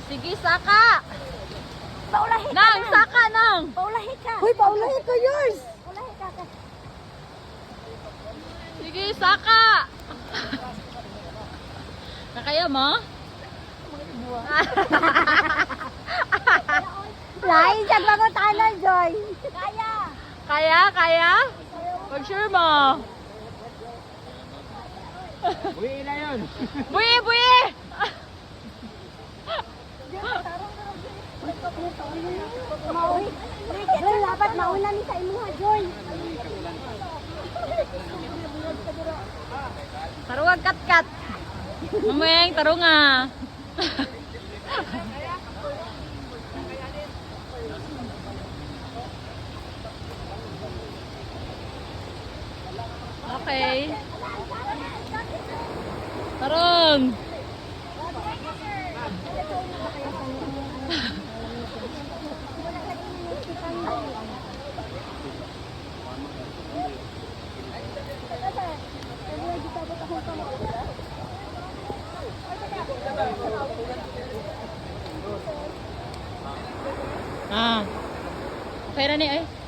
Sige, saka. Paulahin ka Nang, saka nang. Paulahin ka. Hoy, paulahin ko yours. Paulahin ka. Sige, saka. Nakaya mo? Lain siya pagkutanan, Joy. Kaya. Kaya, kaya? Pag sure mo. Buwi na yun. Buyi, buyi! Maui. Joy, dapat mauna ni sa imuha, Joy. Taruwag kat-kat. Mamayang tarunga. Okay. Tarong. Ah. Okay na ni ay.